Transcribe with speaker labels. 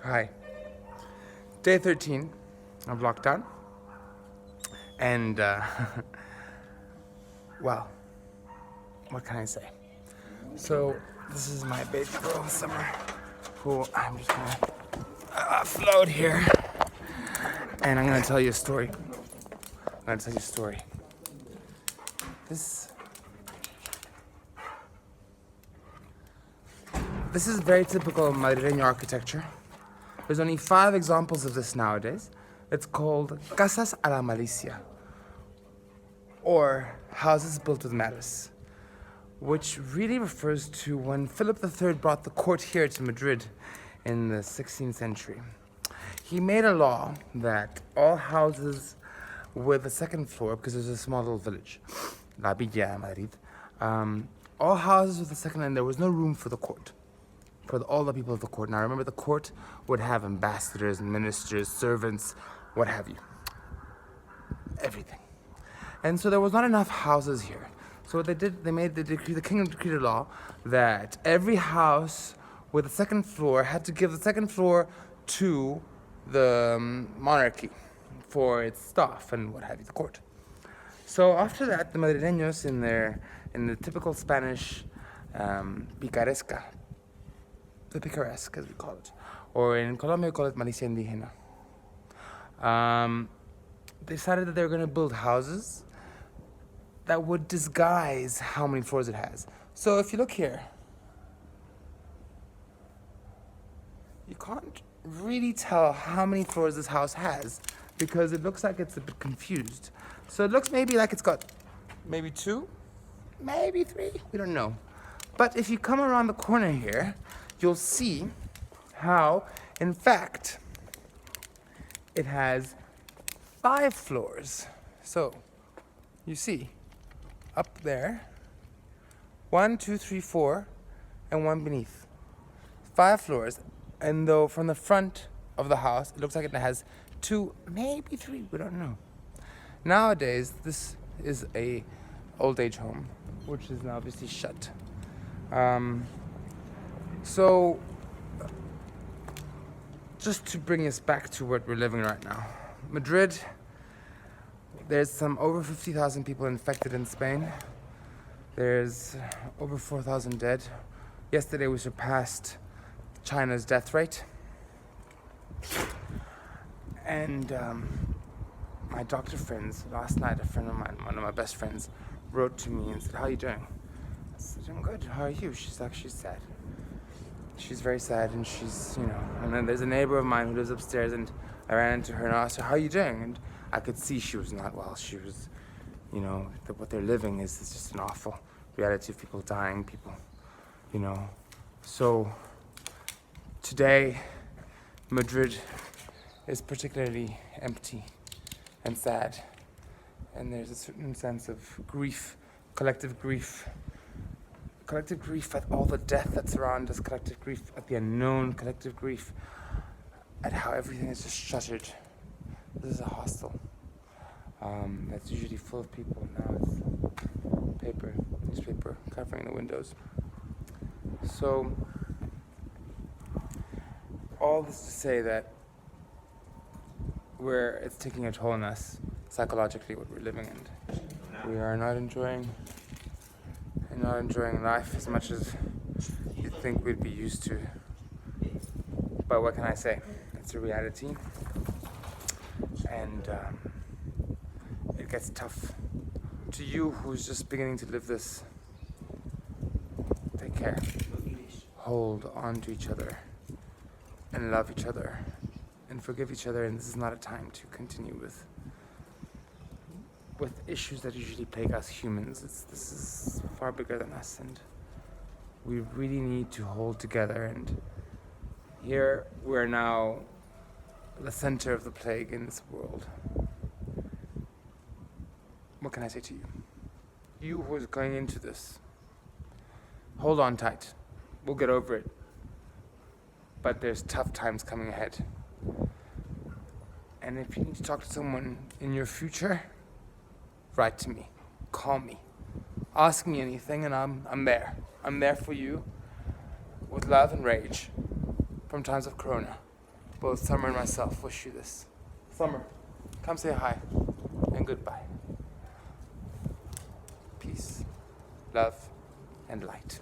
Speaker 1: Hi. Day 13 of lockdown. And, well, what can I say? So, this is my baby girl, Summer, who I'm just gonna float here. And I'm gonna tell you a story. This is very typical of Madrileño architecture. There's only 5 examples of this nowadays. It's called casas a la Malicia, or houses built with malice, which really refers to when Philip III brought the court here to Madrid in the 16th century. He made a law that all houses with a second floor, because there's a small little village, La Villa, Madrid, all houses with a second, and there was no room for the court, for all the people of the court. Now remember, the court would have ambassadors, ministers, servants, what have you. Everything. And so there was not enough houses here. So what they did, the king decreed a law that every house with a second floor had to give the second floor to the monarchy for its staff and what have you, the court. So after that, the Madrileños in the typical Spanish picaresca, the picaresque as we call it, or in Colombia we call it Malicia Indígena, decided that they were going to build houses that would disguise how many floors it has. So if you look here, you can't really tell how many floors this house has because it looks like it's a bit confused. So it looks maybe like it's got maybe 2, maybe 3, we don't know. But if you come around the corner here, you'll see how, in fact, it has 5 floors. So, you see, up there, 1, 2, 3, 4, and 1 beneath. 5 floors, and though from the front of the house, it looks like it has 2, maybe 3, we don't know. Nowadays, this is a old age home, which is now obviously shut. So, just to bring us back to what we're living right now. Madrid, there's some over 50,000 people infected in Spain. There's over 4,000 dead. Yesterday we surpassed China's death rate. And my doctor friends, last night a friend of mine, one of my best friends, wrote to me and said, "How are you doing?" I said, "I'm good, how are you?" She's actually sad. She's very sad, and she's, and then there's a neighbor of mine who lives upstairs, and I ran into her and I asked her, "How are you doing?" And I could see she was not well. She was, what they're living is just an awful reality of people dying, So today, Madrid is particularly empty and sad, and there's a certain sense of grief, collective grief at all the death that's around us, collective grief at the unknown, collective grief at how everything is just shuttered. This is a hostel that's usually full of people. Now it's newspaper covering the windows. So, all this to say that it's taking a toll on us psychologically, what we're living in. We are not enjoying life as much as you'd think we'd be used to. But what can I say? It's a reality. And it gets tough. To you who's just beginning to live this, take care. Hold on to each other and love each other and forgive each other. And this is not a time to continue with issues that usually plague us humans. This is far bigger than us, and we really need to hold together. And here we're now the center of the plague in this world. What can I say to you? You who is going into this, hold on tight. We'll get over it. But there's tough times coming ahead. And if you need to talk to someone in your future, write to me, call me, ask me anything, and I'm there. I'm there for you with love and rage from times of Corona. both Summer and myself wish you this. Summer, come say hi and goodbye. Peace, love, and light.